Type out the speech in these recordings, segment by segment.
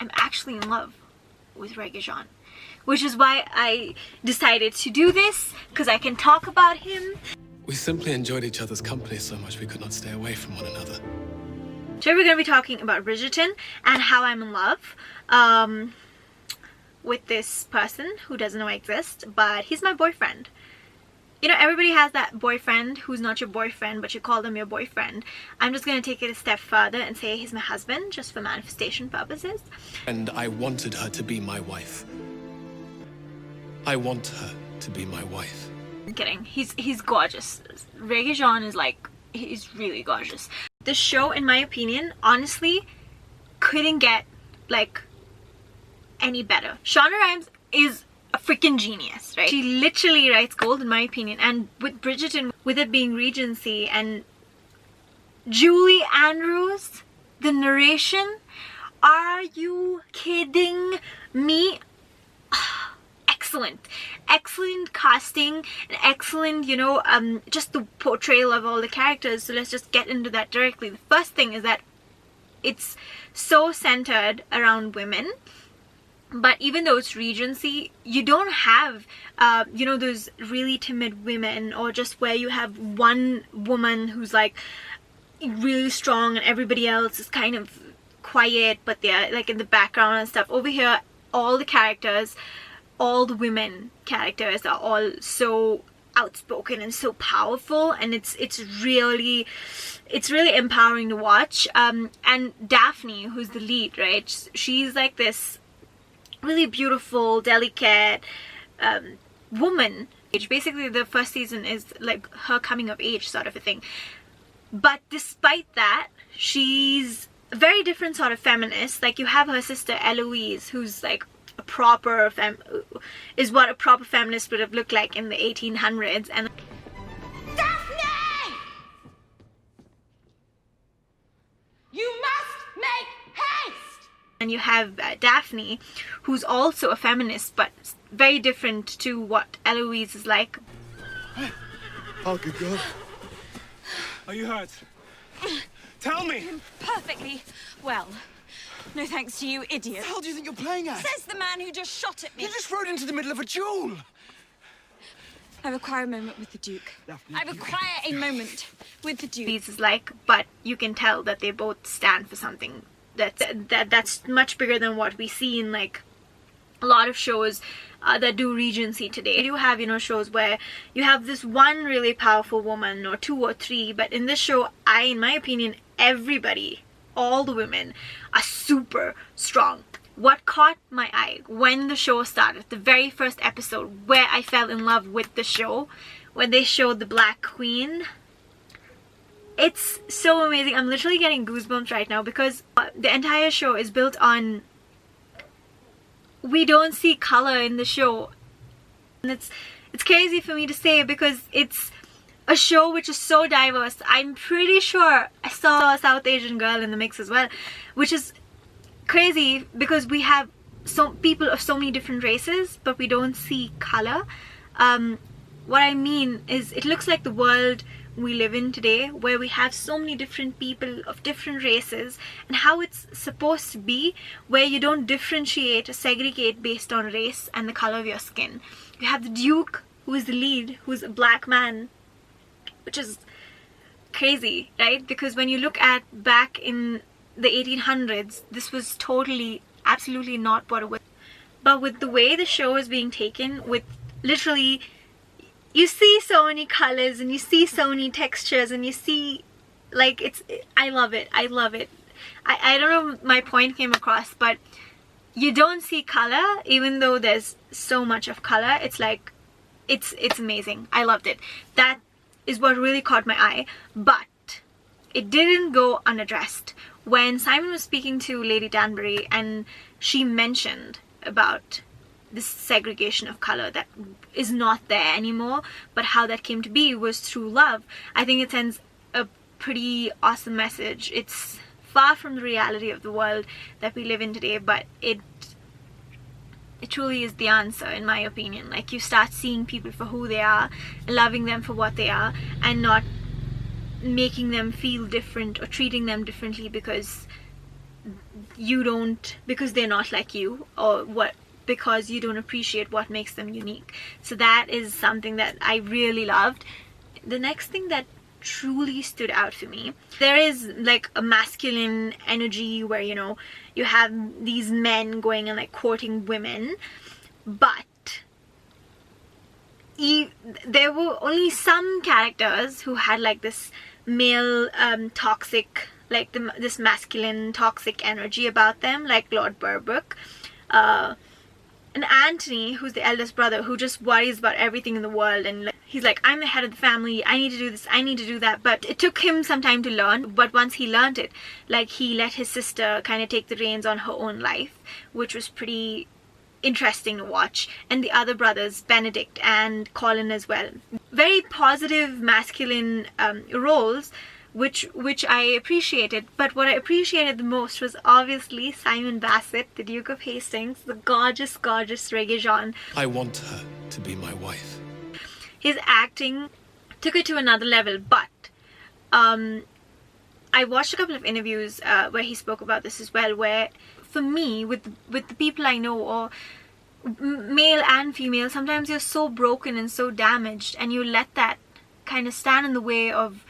I'm actually in love with REGÉ-JEAN, which is why I decided to do this, because I can talk about him. We simply enjoyed each other's company so much we could not stay away from one another. Today we're going to be talking about Bridgerton and how I'm in love with this person who doesn't know I exist, but he's my boyfriend. You know, everybody has that boyfriend who's not your boyfriend, but you call them your boyfriend. I'm just going to take it a step further and say he's my husband, just for manifestation purposes. And I wanted her to be my wife. I want her to be my wife. I'm kidding. He's gorgeous. REGÉ-JEAN is like, he's really gorgeous. This show, in my opinion, honestly, couldn't get like any better. Shonda Rhimes is a freaking genius, right? She literally writes gold, in my opinion. And with Bridgerton, with it being Regency, and Julie Andrews, the narration, are you kidding me? Excellent casting, and excellent, you know, just the portrayal of all the characters. So let's just get into that directly. The first thing is that it's so centered around women. But even though it's Regency, you don't have, you know, those really timid women, or just where you have one woman who's like really strong and everybody else is kind of quiet, but they're like in the background and stuff. Over here, all the characters, all the women characters are all so outspoken and so powerful, and it's really empowering to watch. And Daphne, who's the lead, right? She's like this really beautiful, delicate woman. Basically, the first season is like her coming of age sort of a thing. But despite that, she's a very different sort of feminist. Like, you have her sister Eloise, who's like a proper is what a proper feminist would have looked like in the 1800s. And Daphne! You must make haste! And you have Daphne, who's also a feminist, but very different to what Eloise is like. Oh, good God. Are you hurt? Tell me! Perfectly well. No thanks to you, idiot. What the hell do you think you're playing at? Says the man who just shot at me. You just rode into the middle of a duel! I require a moment with the Duke. Daphne, I require a moment with the Duke. Eloise is like, but you can tell that they both stand for something that's much bigger than what we see in like a lot of shows that do Regency today. You have, you know, shows where you have this one really powerful woman, or two or three, but in this show, in my opinion, everybody, all the women are super strong. What caught my eye when the show started, the very first episode where I fell in love with the show, when they showed the Black Queen, it's so amazing. I'm literally getting goosebumps right now, because the entire show is built on, we don't see color in the show. And it's crazy for me to say, because it's a show which is so diverse. I'm pretty sure I saw a South Asian girl in the mix as well, which is crazy because we have some people of so many different races, but we don't see color. What I mean is, it looks like the world we live in today, where we have so many different people of different races, and how it's supposed to be, where you don't differentiate or segregate based on race and the color of your skin. You have the Duke, who is the lead, who's a black man, which is crazy, right? Because when you look at back in the 1800s, this was totally, absolutely not what it was. But with the way the show is being taken, with literally, you see so many colors and you see so many textures, and you see, like, I love it. I love it. I don't know if my point came across, but you don't see color, even though there's so much of color. It's like, it's amazing. I loved it. That is what really caught my eye, but it didn't go unaddressed. When Simon was speaking to Lady Danbury, and she mentioned about this segregation of color that is not there anymore, but how that came to be was through love, I think it sends a pretty awesome message. It's far from the reality of the world that we live in today, but it truly is the answer, in my opinion. Like, you start seeing people for who they are, loving them for what they are, and not making them feel different or treating them differently because you don't, because they're not like you, or what, because you don't appreciate what makes them unique. So that is something that I really loved. The next thing that truly stood out for me, there is like a masculine energy where, you know, you have these men going and like courting women, but there were only some characters who had like this male toxic, like this masculine toxic energy about them, like Lord Burbook, and Anthony, who's the eldest brother, who just worries about everything in the world, and like, he's like, I'm the head of the family, I need to do this, I need to do that. But it took him some time to learn, but once he learned it, like, he let his sister kind of take the reins on her own life, which was pretty interesting to watch. And the other brothers, Benedict and Colin as well, very positive masculine roles, which I appreciated. But what I appreciated the most was obviously Simon Bassett, the Duke of Hastings, the gorgeous REGÉ-JEAN. I want her to be my wife. His acting took it to another level, but I watched a couple of interviews where he spoke about this as well, where for me, with the people I know, or male and female, sometimes you're so broken and so damaged, and you let that kind of stand in the way of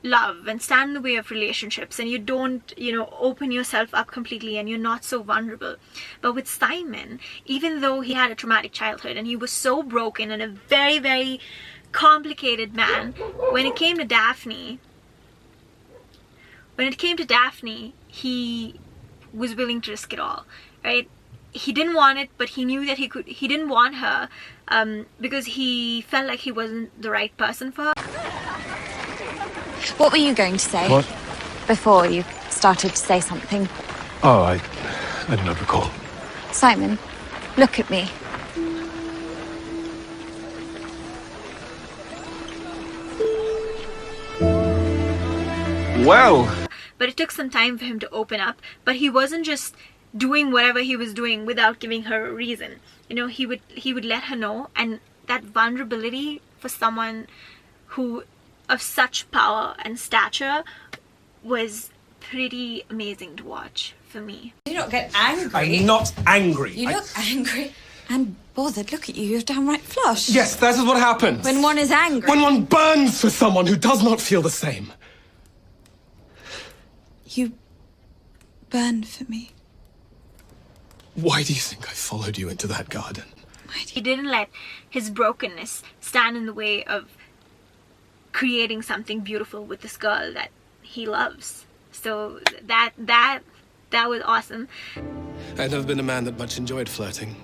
love and stand in the way of relationships, and you don't, you know, open yourself up completely, and you're not so vulnerable. But with Simon, even though he had a traumatic childhood and he was so broken and a very, very complicated man, when it came to Daphne, he was willing to risk it all, right? He didn't want it, but he knew that he didn't want her because he felt like he wasn't the right person for her. What were you going to say? What? Before you started to say something. Oh, I do not recall. Simon, look at me. Well. But it took some time for him to open up. But he wasn't just doing whatever he was doing without giving her a reason. You know, he would let her know, and that vulnerability for someone who of such power and stature was pretty amazing to watch for me. You don't get angry. I'm not angry. You look angry and bothered. Look at you, you're downright flushed. Yes, that is what happens. When one is angry. When one burns for someone who does not feel the same. You burn for me. Why do you think I followed you into that garden? He didn't let his brokenness stand in the way of creating something beautiful with this girl that he loves. So that was awesome. I've never been a man that much enjoyed flirting,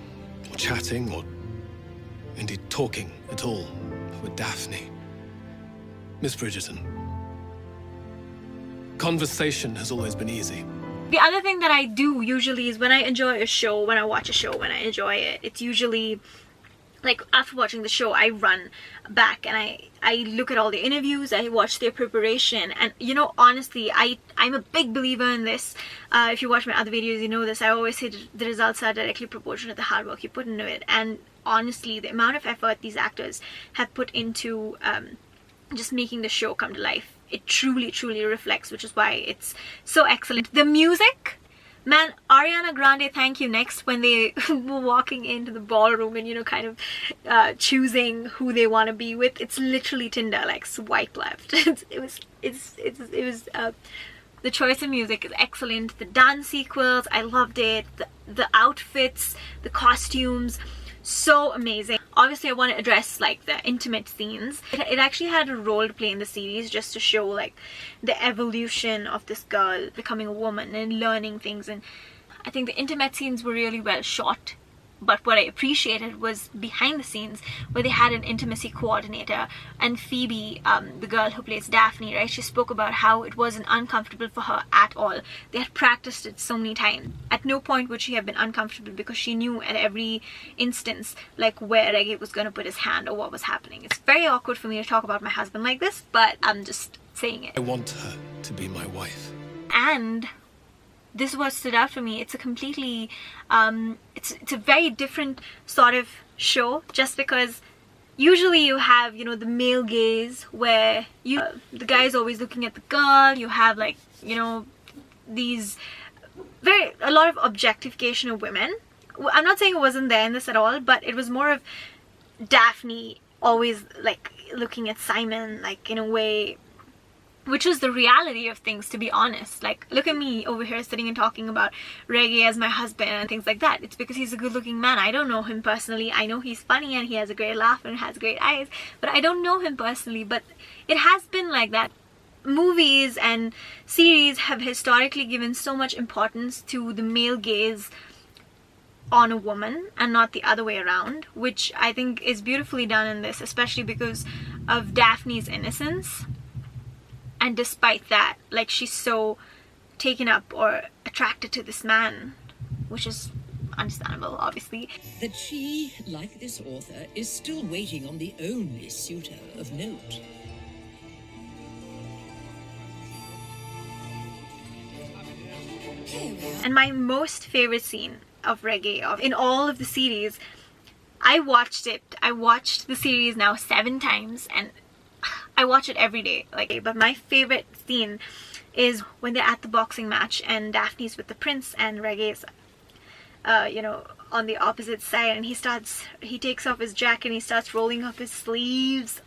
or chatting, or indeed talking at all with Daphne. Miss Bridgerton. Conversation has always been easy. The other thing that I do usually is when I enjoy a show, when I watch a show, when I enjoy it, it's usually like after watching the show, I run back and I look at all the interviews, I watch their preparation, and you know, honestly, I'm a big believer in this. If you watch my other videos, you know this. I always say the results are directly proportional to the hard work you put into it. And honestly, the amount of effort these actors have put into just making the show come to life, it truly reflects, which is why it's so excellent. The music, man, Ariana Grande, thank you. Next, when they were walking into the ballroom and, you know, kind of choosing who they want to be with, it's literally Tinder, like swipe left. It was the choice of music is excellent. The dance sequels, I loved it. The outfits, the costumes, so amazing. Obviously, I want to address like the intimate scenes. It actually had a role to play in the series, just to show like the evolution of this girl becoming a woman and learning things. And I think the intimate scenes were really well shot. But what I appreciated was behind the scenes, where they had an intimacy coordinator, and Phoebe, the girl who plays Daphne, right, she spoke about how it wasn't uncomfortable for her at all. They had practiced it so many times. At no point would she have been uncomfortable, because she knew at every instance like where Rege was going to put his hand or what was happening. It's very awkward for me to talk about my husband like this, but I'm just saying it. I want her to be my wife. And this is what stood out for me. It's a completely it's a very different sort of show, just because usually you have, you know, the male gaze where the guy is always looking at the girl. You have like, you know, these a lot of objectification of women. I'm not saying it wasn't there in this at all, but it was more of Daphne always like looking at Simon like in a way which was the reality of things, to be honest. Like, look at me over here sitting and talking about Rege as my husband and things like that. It's because he's a good looking man. I don't know him personally. I know he's funny and he has a great laugh and has great eyes, but I don't know him personally. But it has been like that. Movies and series have historically given so much importance to the male gaze on a woman and not the other way around, which I think is beautifully done in this, especially because of Daphne's innocence. And despite that, like, she's so taken up or attracted to this man, which is understandable, obviously. That she, like this author, is still waiting on the only suitor of note. And my most favorite scene of Rege, in all of the series, I watched the series now 7 times, and I watch it every day, like. But my favorite scene is when they're at the boxing match and Daphne's with the prince and Rege's you know, on the opposite side, and he takes off his jacket and he starts rolling up his sleeves.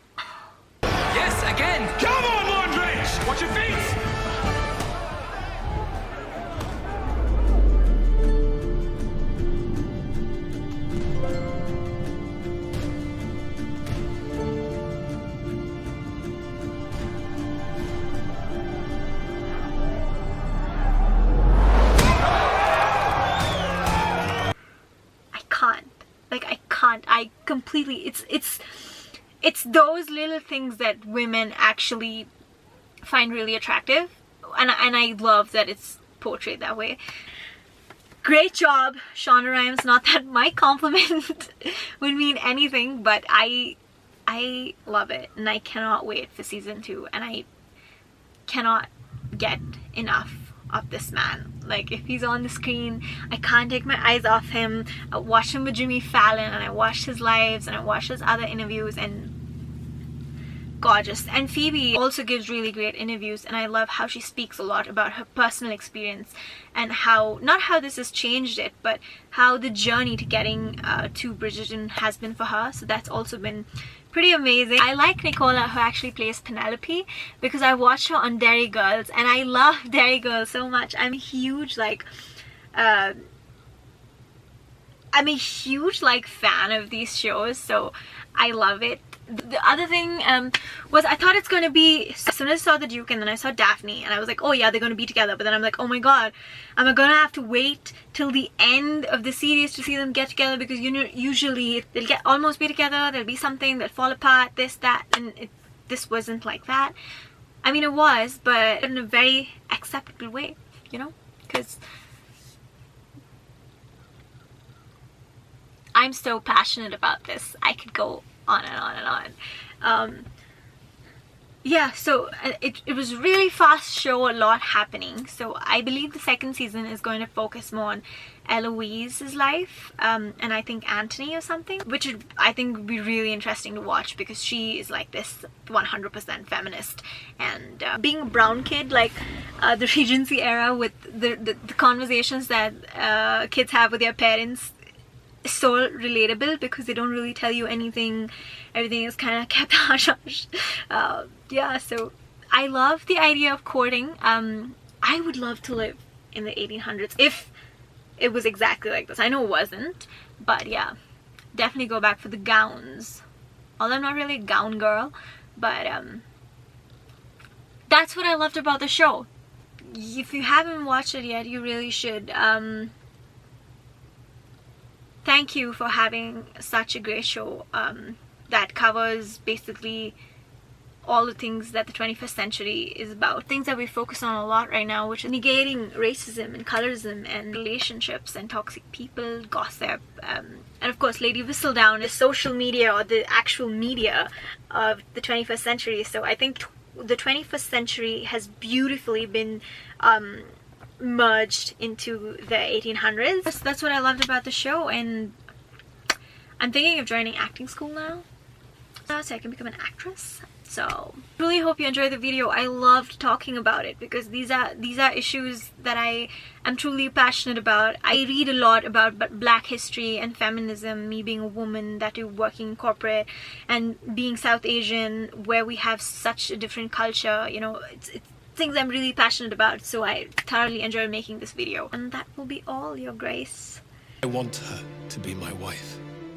Yes, again! Come on, Mondridge! Watch your feet! I completely, it's those little things that women actually find really attractive, and I love that it's portrayed that way. Great job, Shonda Rhimes. Not that my compliment would mean anything, but I love it, and I cannot wait for season 2, and I cannot get enough of this man. Like, if he's on the screen, I can't take my eyes off him. I watched him with Jimmy Fallon, and I watched his lives, and I watched his other interviews, and gorgeous. And Phoebe also gives really great interviews, and I love how she speaks a lot about her personal experience and how, not how this has changed it, but how the journey to getting to Bridgerton has been for her. So that's also been pretty amazing. I like Nicola, who actually plays Penelope, because I watched her on Derry Girls, and I love Derry Girls so much. I'm a huge fan of these shows, so I love it. The other thing was, I thought it's going to be, as soon as I saw the Duke and then I saw Daphne, and I was like, oh yeah, they're going to be together. But then I'm like, oh my god, am I going to have to wait till the end of the series to see them get together? Because, you know, usually they'll almost be together, there'll be something, they'll fall apart, this, that, and this wasn't like that. I mean, it was, but in a very acceptable way, you know, because I'm so passionate about this. I could go on and on and on. Yeah, so it was a really fast show, a lot happening. So I believe the second season is going to focus more on Eloise's life, and I think Anthony or something, which I think would be really interesting to watch, because she is like this 100% feminist, and being a brown kid, like the Regency era, with the conversations that kids have with their parents, so relatable, because they don't really tell you anything. Everything is kind of kept hush-hush. Yeah, so I love the idea of courting. I would love to live in the 1800s if it was exactly like this. I know it wasn't, but yeah, definitely go back for the gowns. Although I'm not really a gown girl, but that's what I loved about the show. If you haven't watched it yet, you really should. Thank you for having such a great show that covers basically all the things that the 21st century is about. Things that we focus on a lot right now, which is negating racism and colorism and relationships and toxic people, gossip, and of course Lady Whistledown is social media, or the actual media of the 21st century. So I think the 21st century has beautifully been merged into the 1800s. That's what I loved about the show, and I'm thinking of joining acting school now, so I can become an actress. So really hope you enjoyed the video. I loved talking about it because these are issues that I am truly passionate about. I read a lot about black history and feminism, me being a woman that is working in corporate and being South Asian where we have such a different culture, you know, it's things I'm really passionate about, so I thoroughly enjoyed making this video. And that will be all, Your Grace. I want her to be my wife.